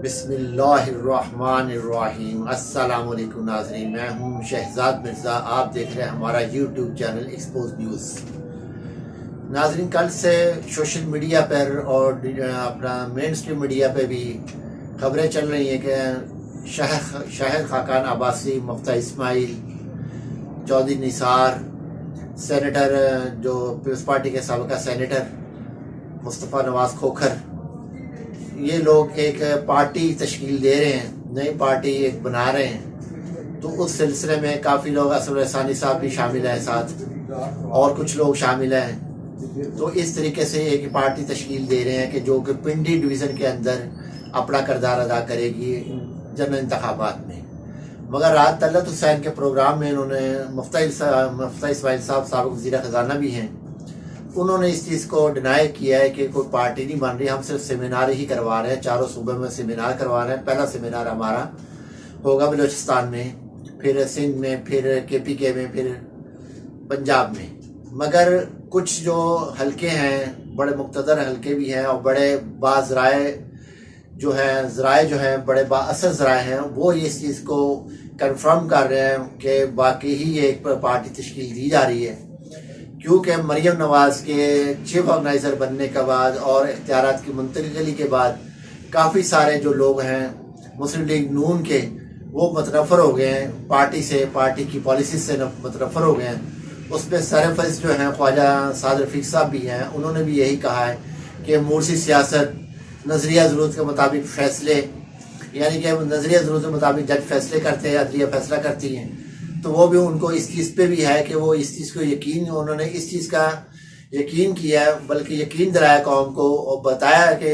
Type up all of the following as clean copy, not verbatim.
بسم اللہ الرحمن الرحیم۔ السلام علیکم ناظرین، میں ہوں شہزاد مرزا، آپ دیکھ رہے ہیں ہمارا یوٹیوب چینل ایکسپوز نیوز۔ ناظرین، کل سے سوشل میڈیا پر اور اپنا مین اسٹریم میڈیا پہ بھی خبریں چل رہی ہیں کہ شہر خاقان عباسی، مفتی اسماعیل، چودھری نثار، سینیٹر جو پیپلز پارٹی کے سابقہ سینیٹر مصطفیٰ نواز کھوکھر، یہ لوگ ایک پارٹی تشکیل دے رہے ہیں، نئی پارٹی ایک بنا رہے ہیں۔ تو اس سلسلے میں کافی لوگ، اسد ثانی صاحب بھی شامل ہیں ساتھ، اور کچھ لوگ شامل ہیں۔ تو اس طریقے سے ایک پارٹی تشکیل دے رہے ہیں کہ جو کہ پنڈی ڈویژن کے اندر اپنا کردار ادا کرے گی جنرل انتخابات میں۔ مگر رات طلعت حسین کے پروگرام میں انہوں نے مفتی اسماعیل صاحب سابق وزیر خزانہ بھی ہیں، انہوں نے اس چیز کو ڈینائی کیا ہے کہ کوئی پارٹی نہیں بن رہی، ہم صرف سیمینار ہی کروا رہے ہیں، چاروں صوبے میں سیمینار کروا رہے ہیں۔ پہلا سیمینار ہمارا ہوگا بلوچستان میں، پھر سندھ میں، پھر KPK میں، پھر پنجاب میں۔ مگر کچھ جو حلقے ہیں، بڑے مقتدر حلقے بھی ہیں اور بڑے ذرائع جو ہیں بڑے با اثر ذرائع ہیں، وہ اس چیز کو کنفرم کر رہے ہیں کہ واقعی ہی ایک پارٹی تشکیل دی جا رہی ہے، کیونکہ مریم نواز کے چیف آرگنائزر بننے کے بعد اور اختیارات کی منتقلی کے بعد کافی سارے جو لوگ ہیں مسلم لیگ نون کے، وہ متنفر ہو گئے ہیں پارٹی سے، پارٹی کی پالیسیز سے متنفر ہو گئے ہیں۔ اس میں سرفرست جو ہیں خواجہ سعد رفیق صاحب بھی ہیں، انہوں نے بھی یہی کہا ہے کہ مورسی سیاست نظریہ ضرورت کے مطابق فیصلے، یعنی کہ نظریہ ضرورت کے مطابق جج فیصلے کرتے ہیں، عدلیہ فیصلہ کرتی ہیں۔ تو وہ بھی ان کو اس چیز پہ بھی ہے کہ وہ اس چیز کو انہوں نے اس چیز کا یقین کیا ہے، بلکہ یقین دلایا قوم کو اور بتایا کہ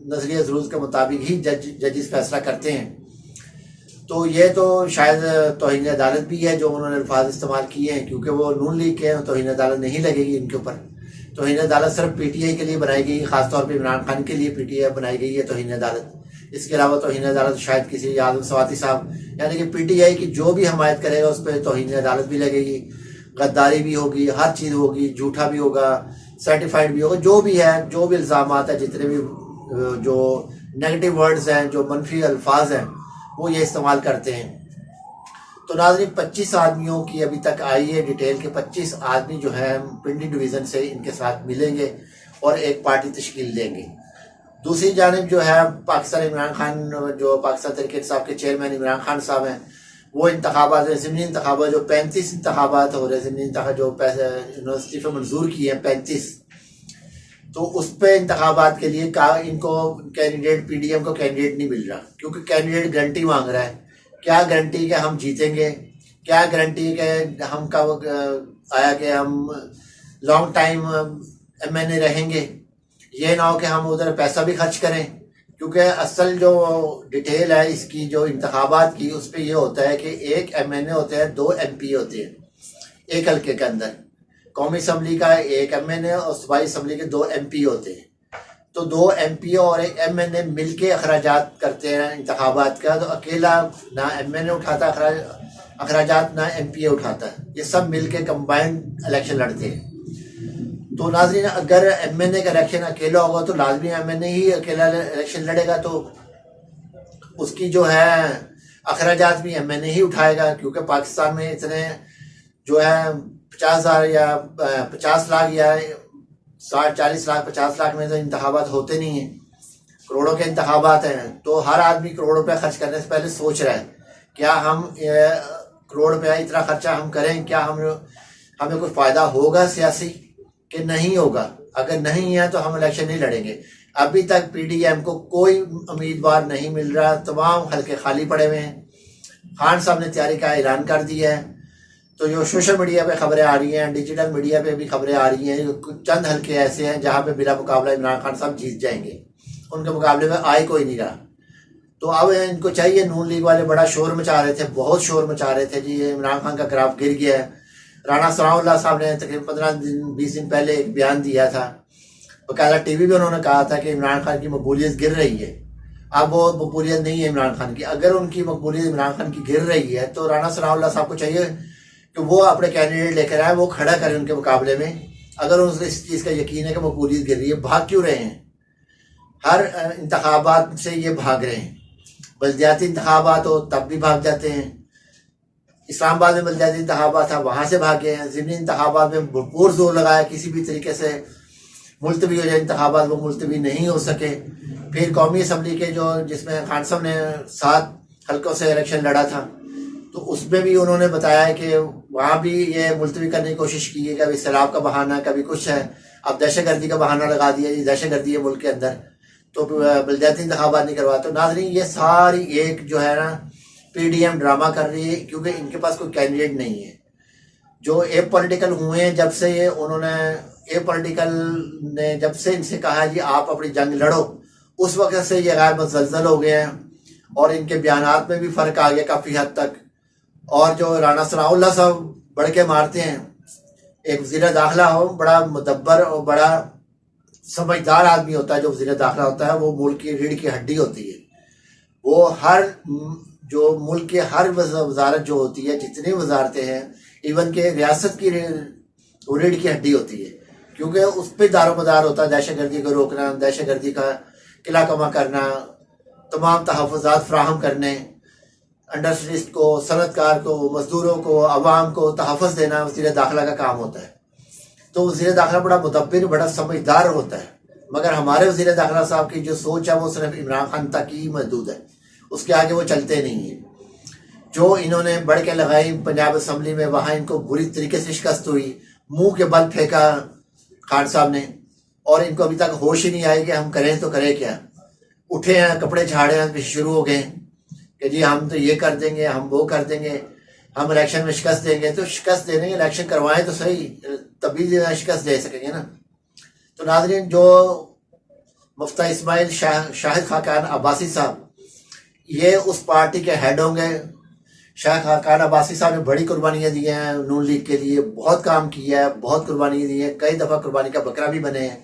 نظریہ ضرورت کے مطابق ہی ججز فیصلہ کرتے ہیں۔ تو یہ تو شاید توہین عدالت بھی ہے جو انہوں نے الفاظ استعمال کیے ہیں، کیونکہ وہ نون لیگ کے ہیں، توہین عدالت نہیں لگے گی ان کے اوپر۔ توہین عدالت صرف PTI کے لیے بنائی گئی، خاص طور پہ عمران خان کے لیے PTI بنائی گئی ہے توہین عدالت۔ اس کے علاوہ توہین عدالت شاید کسی اعظم سواتی صاحب، یعنی کہ PTI کی جو بھی حمایت کرے گا اس پہ توہین عدالت بھی لگے گی، غداری بھی ہوگی، ہر چیز ہوگی، جھوٹا بھی ہوگا، سرٹیفائڈ بھی ہوگا، جو بھی ہے، جو بھی الزامات ہیں، جتنے بھی جو نیگیٹو ورڈز ہیں، جو منفی الفاظ ہیں، وہ یہ استعمال کرتے ہیں۔ تو ناظرین، 25 آدمیوں کی ابھی تک آئی ہے ڈیٹیل کے، 25 آدمی جو ہیں پنڈی ڈویژن سے ان کے ساتھ ملیں گے اور ایک پارٹی تشکیل دیں گے۔ دوسری جانب جو ہے پاکستان عمران خان، جو پاکستان تحریک انصاف کے چیئرمین عمران خان صاحب ہیں، وہ انتخابات، ضمنی انتخابات جو 35 انتخابات ہو رہے ہیں، ضمنی انتخابات جو یونیورسٹی پہ منظور کیے ہیں 35، تو اس پہ انتخابات کے لیے ان کو کینڈیڈیٹ، PDM کو کینڈیڈیٹ نہیں مل رہا، کیونکہ کینڈیڈیٹ گارنٹی مانگ رہا ہے۔ کیا گارنٹی کہ ہم جیتیں گے؟ کیا گارنٹی کہ ہم کا آیا کہ ہم لانگ ٹائم MNA رہیں گے؟ یہ نہ ہو کہ ہم ادھر پیسہ بھی خرچ کریں، کیونکہ اصل جو ڈیٹیل ہے اس کی، جو انتخابات کی، اس پہ یہ ہوتا ہے کہ ایک MNA ہوتے ہیں، 2 MP ہوتے ہیں ایک حلقے کے اندر۔ قومی اسمبلی کا ایک MNA اور صوبائی اسمبلی کے 2 MP ہوتے ہیں۔ تو 2 MP اور ایک MNA مل کے اخراجات کرتے ہیں انتخابات کا، تو اکیلا نہ MNA اٹھاتا اخراجات، نہ MP اٹھاتا، یہ سب مل کے کمبائنڈ الیکشن لڑتے ہیں۔ تو ناظرین، اگر MNA کا الیکشن اکیلا ہوگا تو لازمی MNA ہی اکیلا الیکشن لڑے گا، تو اس کی جو ہے اخراجات بھی MNA ہی اٹھائے گا، کیونکہ پاکستان میں اتنے جو ہے 50,000 یا 50 لاکھ یا 40 لاکھ 50 لاکھ میں تو انتخابات ہوتے نہیں ہیں، کروڑوں کے انتخابات ہیں۔ تو ہر آدمی کروڑ روپے خرچ کرنے سے پہلے سوچ رہا ہے کیا ہم کروڑ روپے اتنا خرچہ ہم کریں، کیا ہمیں کوئی فائدہ ہوگا سیاسی کہ نہیں ہوگا؟ اگر نہیں ہے تو ہم الیکشن نہیں لڑیں گے۔ ابھی تک PDM کو کوئی امیدوار نہیں مل رہا، تمام حلقے خالی پڑے ہوئے ہیں۔ خان صاحب نے تیاری کا اعلان کر دیا ہے۔ تو جو سوشل میڈیا پہ خبریں آ رہی ہیں، ڈیجیٹل میڈیا پہ بھی خبریں آ رہی ہیں، چند حلقے ایسے ہیں جہاں پہ بلا مقابلہ عمران خان صاحب جیت جائیں گے، ان کے مقابلے میں آئے کوئی نہیں رہا۔ تو اب ان کو چاہیے، نون لیگ والے بڑا شور مچا رہے تھے، بہت شور مچا رہے تھے، جی عمران خان کا گراف گر گیا ہے۔ رانا ثناء اللہ صاحب نے تقریباً 15-20 دن پہلے ایک بیان دیا تھا، باقاعدہ TV بھی انہوں نے کہا تھا کہ عمران خان کی مقبولیت گر رہی ہے۔ اب وہ مقبولیت نہیں ہے عمران خان کی، اگر ان کی مقبولیت عمران خان کی گر رہی ہے تو رانا ثناء اللہ صاحب کو چاہیے کہ وہ اپنے کینڈیڈیٹ لے کر آئے، وہ کھڑا کریں ان کے مقابلے میں۔ اگر ان سے اس چیز کا یقین ہے کہ مقبولیت گر رہی ہے، بھاگ کیوں رہے ہیں؟ ہر انتخابات سے یہ بھاگ رہے ہیں، बल्दियाती इंतखाबात हो तब भी भाग जाते हैं। इस्लामाबाद में बल्दियाती इंतखाबात था, वहाँ से भागे हैं। ज़िमनी इंतखाबात में भरपूर जोर लगाया किसी भी तरीके से मुलतवी हो जाए इंतखाबात, वो मुलतवी नहीं हो सके। फिर कौमी असम्बली के जो जिसमें खान साहब ने 7 हल्कों से इलेक्शन लड़ा था, तो उसमें भी उन्होंने बताया कि वहाँ भी ये मुलतवी करने की कोशिश की है, कभी सैलाब का बहाना, कभी कुछ है। अब दहशतगर्दी का बहाना लगा दिया, ये दहशतगर्दी है मुल्क के अंदर, तो बल्दियाती इंतखाबात नहीं करवा। तो नाज़रीन, ये सारी एक जो है ना PDM ड्रामा कर रही है, क्योंकि इनके पास कोई कैंडिडेट नहीं है। जो ए पॉलिटिकल हुए हैं जब से ये उन्होंने ए पॉलिटिकल ने जब से इनसे कहा जी आप अपनी जंग लड़ो, उस वक्त से ये गैर मुसलसल हो गए हैं और इनके बयानात में भी फ़र्क आ गया काफ़ी हद तक। और जो राना सनाउल्लाह साहब बढ़ के मारते हैं, एक वज़ीर दाखिला हो, बड़ा मुदब्बर और बड़ा समझदार आदमी होता है जो वज़ीर दाखिला होता है, वो मुल्क की रीढ़ की हड्डी होती है। वो हर जो मुल्क के हर वजारत जो होती है, जितनी वजारतें हैं, इवन के रियासत की रीढ़ की हड्डी होती है, क्योंकि उस पर दारोमदार होता है दहशतगर्दी को रोकना, दहशतगर्दी का किला कमा करना, तमाम तहफ़्फ़ुज़ात फ्राहम करने, इंडस्ट्रिस्ट को, सनतकार को, मजदूरों को, अवाम को तहफ़्फ़ुज़ देना वज़ीर दाखिला का काम होता है। तो वज़ीर दाखिला बड़ा मुदब्बिर, बड़ा समझदार होता है। मगर हमारे वज़ीर दाखिला साहब की जो सोच है वो सिर्फ इमरान खान तक ही महदूद है, उसके आगे वो चलते नहीं हैं। जो इन्होंने बढ़ के लगाई पंजाब असम्बली में, वहाँ इनको बुरी तरीके से शिकस्त हुई, मुंह के बल फेंका खान साहब ने, और इनको अभी तक होश ही नहीं आई कि हम करें तो करें क्या। उठे हैं, कपड़े झाड़े हैं, शुरू हो गए कि जी हम तो ये कर देंगे, हम वो कर देंगे, हम इलेक्शन में शिकस्त देंगे। तो शिकस्त देने के इलेक्शन करवाएं तो सही, तभी शिकस्त दे सकेंगे ना। तो नाज़रीन, जो मुफ्ती इस्माइल शाहिद खाकान अब्बासी साहब, ये उस पार्टी के हेड होंगे। शाहिद खाकान अब्बासी साहब ने बड़ी कुर्बानियाँ दी हैं नून लीग के लिए, बहुत काम किया है, बहुत कुर्बानियाँ दी हैं, कई दफ़ा कुर्बानी का बकरा भी बने हैं।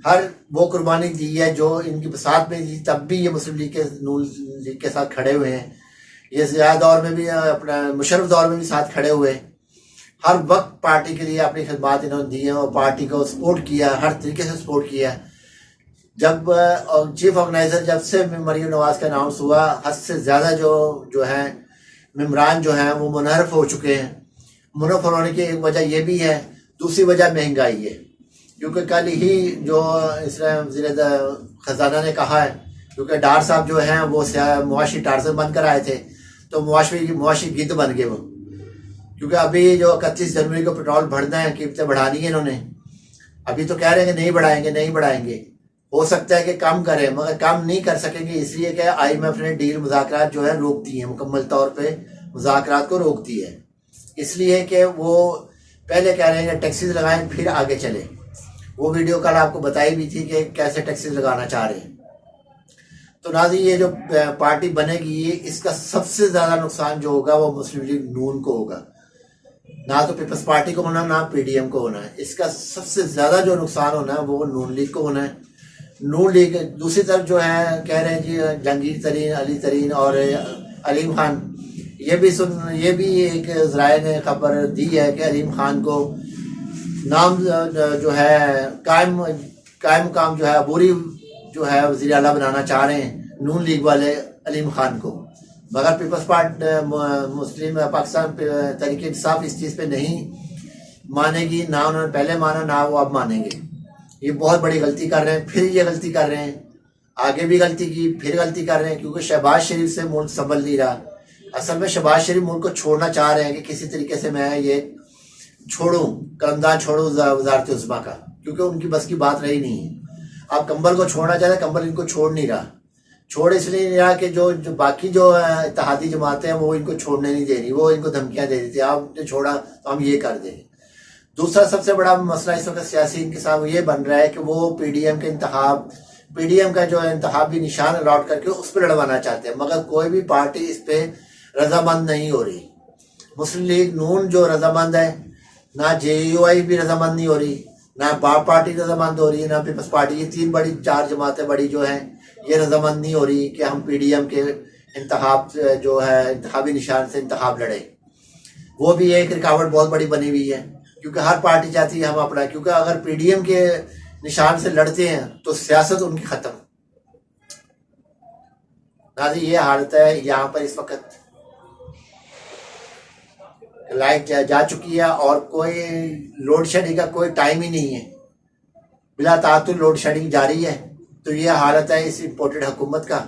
हर वो कुर्बानी दी है जो इनके साथ में दी, तब भी ये मुस्लिम लीग के नून लीग के साथ खड़े हुए हैं। ये ज़िया दौर में भी, अपना मुशर्रफ दौर में भी साथ खड़े हुए। हर वक्त पार्टी के लिए अपनी खिदमात इन्होंने दी हैं और पार्टी को सपोर्ट किया, हर तरीके से सपोर्ट किया। जब चीफ ऑर्गेनाइजर जब से मरीम नवाज का अनाउंस हुआ, हद से ज़्यादा जो है मेम्बरान जो हैं वो मुनहरफ हो चुके हैं। मुनहरफ होने की एक वजह ये भी है, दूसरी वजह महंगाई है, क्योंकि कल ही जो इसने वज़ीर ख़जाना ने कहा है, क्योंकि डार साहब जो हैं वो मुआशी टार्जन बन कर आए थे, तो मुआशी गिद्ध बन गए वो। क्योंकि अभी जो 31 जनवरी को पेट्रोल बढ़ना है, कीमतें बढ़ानी है इन्होंने। अभी तो कह रहे हैं कि नहीं बढ़ाएंगे, हो सकता है कि कम करें, मगर कम नहीं कर सकेंगे, इसलिए कि IMF ने डील मुज़ाकरात जो है रोक दी है, मुकम्मल तौर पे मुज़ाकरात को रोक दी है। इसलिए कि वो पहले कह रहे हैं कि टैक्सीज लगाएं फिर आगे चले। वो वीडियो कल आपको बताई भी थी कि कैसे टैक्सीज लगाना चाह रहे हैं। तो नाज़रीन, ये जो पार्टी बनेगी, इसका सबसे ज़्यादा नुकसान जो होगा वो मुस्लिम लीग नून को होगा, ना तो पीपल्स पार्टी को होना, ना PDM को होना है। इसका सबसे ज़्यादा जो नुकसान होना है वो नून लीग को होना है। नून लीग दूसरी तरफ जो है कह रहे हैं जी जहांगीर तरीन, अली तरीन और अलीम खान, ये भी एक ज़राए ने खबर दी है कि अलीम खान को नाम जो है कायम काम जो है अबूरी जो है वज़ीर आला बनाना चाह रहे हैं नून लीग वाले अलीम खान को। मगर पीपल्स पार्टी मुस्लिम पाकिस्तान तहरीक इंसाफ इस चीज़ पे नहीं मानेगी, ना उन्होंने पहले माना, ना वो अब मानेंगे। ये बहुत बड़ी गलती कर रहे हैं, फिर ये गलती कर रहे हैं, आगे भी गलती की, फिर गलती कर रहे हैं, क्योंकि शहबाज शरीफ से मुल्क संभल नहीं रहा। असल में शहबाज शरीफ मुल्क को छोड़ना चाह रहे हैं कि किसी तरीके से मैं ये छोड़ूं, कलमदान छोड़ूं वज़ारत उज़्मा का, क्योंकि उनकी बस की बात रही नहीं है। अब कंबल को छोड़ना चाह रहे, कंबल इनको छोड़ नहीं रहा। छोड़ इसलिए नहीं रहा कि जो बाकी जो इत्तेहादी जमातें हैं वो इनको छोड़ने नहीं दे रही, वो इनको धमकियां दे देती, आपने छोड़ा तो हम ये कर देंगे। दूसरा सबसे बड़ा मसला इस वक्त सियासी के साथ ये बन रहा है कि वो PDM का जो इंतखाबी निशान अलॉट करके उस पर लड़वाना चाहते हैं, मगर कोई भी पार्टी इस पर रजामंद नहीं हो रही। मुस्लिम लीग नून जो रजामंद है, ना JUI भी रजामंद नहीं हो रही, ना बाप पार्टी रजामंद हो रही है, ना पीपल्स पार्टी। ये 4 जमातें बड़ी जो हैं ये रजामंद नहीं हो रही कि हम PDM के इंतखाब जो है इंतखाबी निशान से इंतखाब लड़े। वो भी एक रुकावट बहुत बड़ी बनी हुई है, क्योंकि हर पार्टी चाहती है हम अपना, क्योंकि अगर PDM के निशान से लड़ते हैं तो सियासत उनकी ख़त्म। ناظرین یہ حالت ہے یہاں پر اس وقت، لائٹ جا چکی ہے اور کوئی لوڈ شیڈنگ کا کوئی ٹائم ہی نہیں ہے، بلا تعطل لوڈ شیڈنگ جاری ہے۔ تو یہ حالت ہے اس امپورٹڈ حکومت کا